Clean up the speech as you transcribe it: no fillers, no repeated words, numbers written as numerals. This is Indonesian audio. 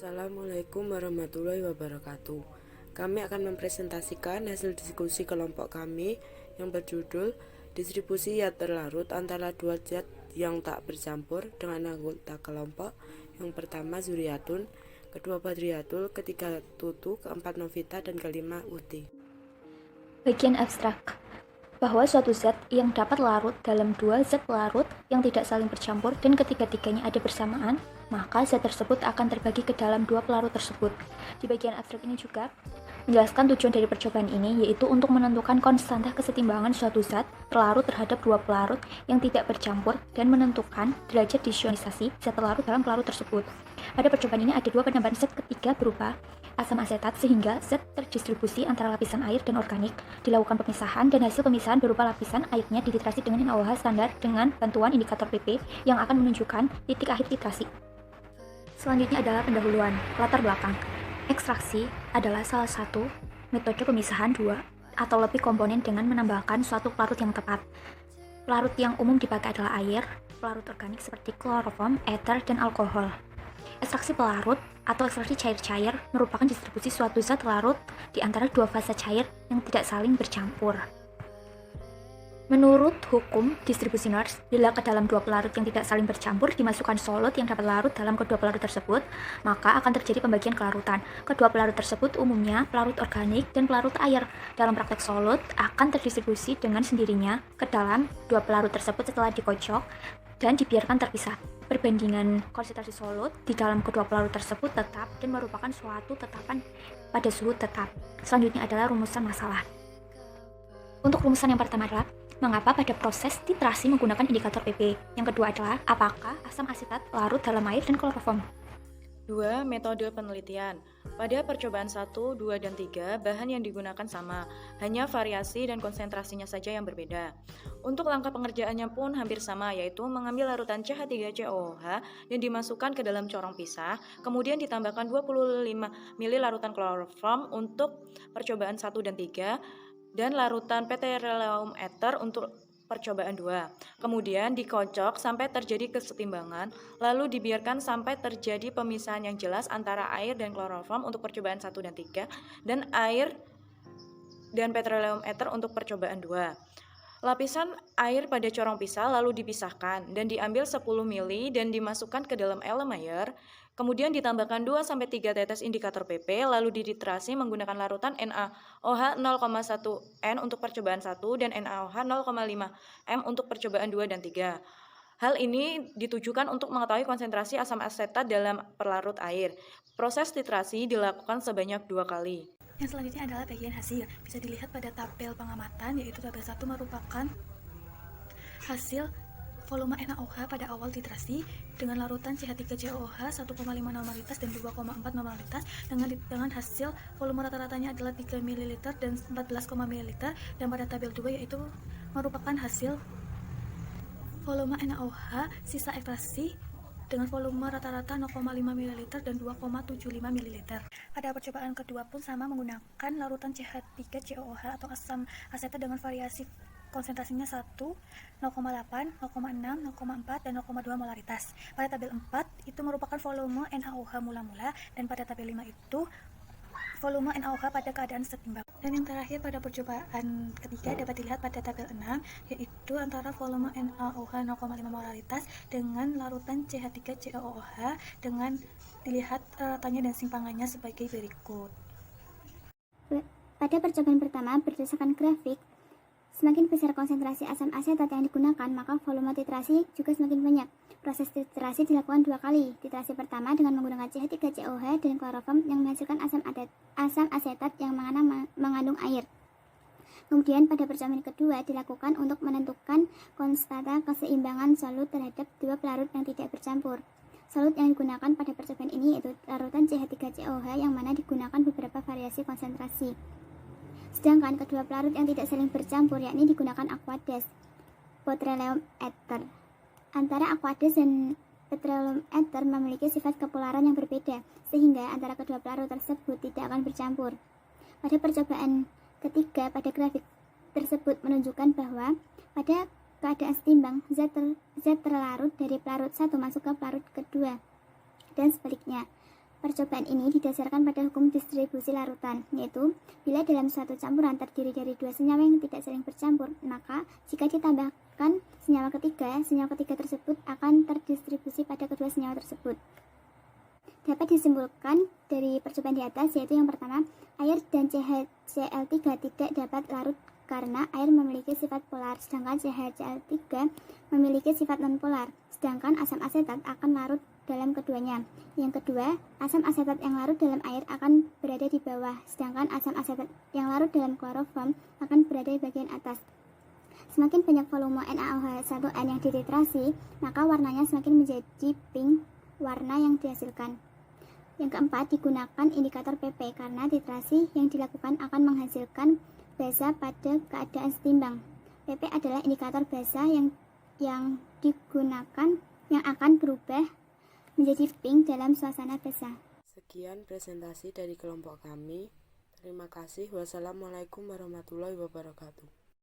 Assalamualaikum warahmatullahi wabarakatuh. Kami akan mempresentasikan hasil diskusi kelompok kami yang berjudul distribusi zat terlarut antara dua zat yang tak bercampur dengan anggota kelompok. Yang pertama Zuriatun, kedua Badriatul, ketiga Tutu, keempat Novita, dan kelima Uti. Bagian abstrak, bahwa suatu zat yang dapat larut dalam dua zat pelarut yang tidak saling bercampur dan ketiga-tiganya ada bersamaan, maka zat tersebut akan terbagi ke dalam dua pelarut tersebut. Di bagian abstrak ini juga menjelaskan tujuan dari percobaan ini, yaitu untuk menentukan konstanta kesetimbangan suatu zat terlarut terhadap dua pelarut yang tidak bercampur dan menentukan derajat disionisasi zat terlarut dalam pelarut tersebut. Pada percobaan ini ada dua penambahan zat ketiga berupa asam asetat, sehingga zat terdistribusi antara lapisan air dan organik. Dilakukan pemisahan, dan hasil pemisahan berupa lapisan airnya dititrasi dengan NaOH standar dengan bantuan indikator PP yang akan menunjukkan titik akhir titrasi. Selanjutnya adalah pendahuluan. Latar belakang. Ekstraksi adalah salah satu metode pemisahan dua atau lebih komponen dengan menambahkan suatu pelarut yang tepat. Pelarut yang umum dipakai adalah air, pelarut organik seperti kloroform, ether, dan alkohol. Ekstraksi pelarut atau ekstraksi cair-cair merupakan distribusi suatu zat larut di antara dua fase cair yang tidak saling bercampur. Menurut hukum distribusi Nernst, bila ke dalam dua pelarut yang tidak saling bercampur dimasukkan solut yang dapat larut dalam kedua pelarut tersebut, maka akan terjadi pembagian kelarutan. Kedua pelarut tersebut umumnya pelarut organik dan pelarut air. Dalam praktek solut akan terdistribusi dengan sendirinya ke dalam dua pelarut tersebut setelah dikocok dan dibiarkan terpisah. Perbandingan konsentrasi solut di dalam kedua pelarut tersebut tetap dan merupakan suatu tetapan pada suhu tetap. Selanjutnya adalah rumusan masalah. Untuk rumusan yang pertama adalah mengapa pada proses titrasi menggunakan indikator PP. Yang kedua adalah apakah asam asetat larut dalam air dan kloroform. 2. Metode penelitian. Pada percobaan 1, 2, dan 3, bahan yang digunakan sama, hanya variasi dan konsentrasinya saja yang berbeda. Untuk langkah pengerjaannya pun hampir sama, yaitu mengambil larutan CH3COOH dan dimasukkan ke dalam corong pisah, kemudian ditambahkan 25 ml larutan kloroform untuk percobaan 1 dan 3, dan larutan petroleum ether untuk percobaan 2. Kemudian dikocok sampai terjadi kesetimbangan, lalu dibiarkan sampai terjadi pemisahan yang jelas antara air dan kloroform untuk percobaan 1 dan 3, dan air dan petroleum ether untuk percobaan 2. Lapisan air pada corong pisah lalu dipisahkan dan diambil 10 ml dan dimasukkan ke dalam Erlenmeyer. Kemudian ditambahkan 2-3 tetes indikator PP, lalu dititrasi menggunakan larutan NaOH 0,1 N untuk percobaan 1 dan NaOH 0,5 M untuk percobaan 2 dan 3. Hal ini ditujukan untuk mengetahui konsentrasi asam asetat dalam perlarut air. Proses titrasi dilakukan sebanyak 2 kali. Yang selanjutnya adalah bagian hasil. Bisa dilihat pada tabel pengamatan, yaitu tabel 1 merupakan hasil volume NaOH pada awal titrasi dengan larutan CH3COOH 1,5 normalitas dan 2,4 normalitas dengan hasil volume rata-ratanya adalah 3 ml dan 14, ml, dan pada tabel 2 yaitu merupakan hasil volume NaOH sisa ekstraksi dengan volume rata-rata 0,5 ml dan 2,75 ml. Pada percobaan kedua pun sama menggunakan larutan CH3COOH atau asam asetat dengan variasi konsentrasinya 1, 0,8, 0,6, 0,4, dan 0,2 molaritas. Pada tabel 4 itu merupakan volume NaOH mula-mula, dan pada tabel 5 itu volume NaOH pada keadaan setimbang. Dan yang terakhir pada percobaan ketiga dapat dilihat pada tabel 6, yaitu antara volume NaOH 0,5 molaritas dengan larutan CH3COOH dengan dilihat tanya dan simpangannya sebagai berikut. Pada percobaan pertama, berdasarkan grafik, semakin besar konsentrasi asam asetat yang digunakan, maka volume titrasi juga semakin banyak. Proses titrasi dilakukan 2 kali. Titrasi pertama dengan menggunakan CH3COOH dan kloroform yang menghasilkan asam asetat yang mengandung air. Kemudian pada percobaan kedua dilakukan untuk menentukan konstanta keseimbangan solut terhadap dua pelarut yang tidak bercampur. Solut yang digunakan pada percobaan ini yaitu larutan CH3COOH yang mana digunakan beberapa variasi konsentrasi. Sedangkan kedua pelarut yang tidak saling bercampur yakni digunakan aqueous petroleum ether. Antara aqueous dan petroleum ether memiliki sifat kepolaran yang berbeda, sehingga antara kedua pelarut tersebut tidak akan bercampur. Pada percobaan ketiga, pada grafik tersebut menunjukkan bahwa pada keadaan setimbang, zat terlarut dari pelarut 1 masuk ke pelarut kedua, dan sebaliknya. Percobaan ini didasarkan pada hukum distribusi larutan, yaitu bila dalam suatu campuran terdiri dari dua senyawa yang tidak saling bercampur, maka jika ditambahkan senyawa ketiga tersebut akan terdistribusi pada kedua senyawa tersebut. Dapat disimpulkan dari percobaan di atas, yaitu yang pertama, air dan CHCl3 tidak dapat larut karena air memiliki sifat polar, sedangkan CHCl3 memiliki sifat nonpolar, sedangkan asam asetat akan larut dalam keduanya. Yang kedua, asam asetat yang larut dalam air akan berada di bawah, sedangkan asam asetat yang larut dalam kloroform akan berada di bagian atas. Semakin banyak volume NaOH1N yang dititrasi, maka warnanya semakin menjadi pink warna yang dihasilkan. Yang keempat, digunakan indikator PP karena titrasi yang dilakukan akan menghasilkan basa pada keadaan setimbang. PP adalah indikator basa yang digunakan yang akan berubah menjadi pink dalam suasana basa. Sekian presentasi dari kelompok kami. Terima kasih. Wassalamualaikum warahmatullahi wabarakatuh.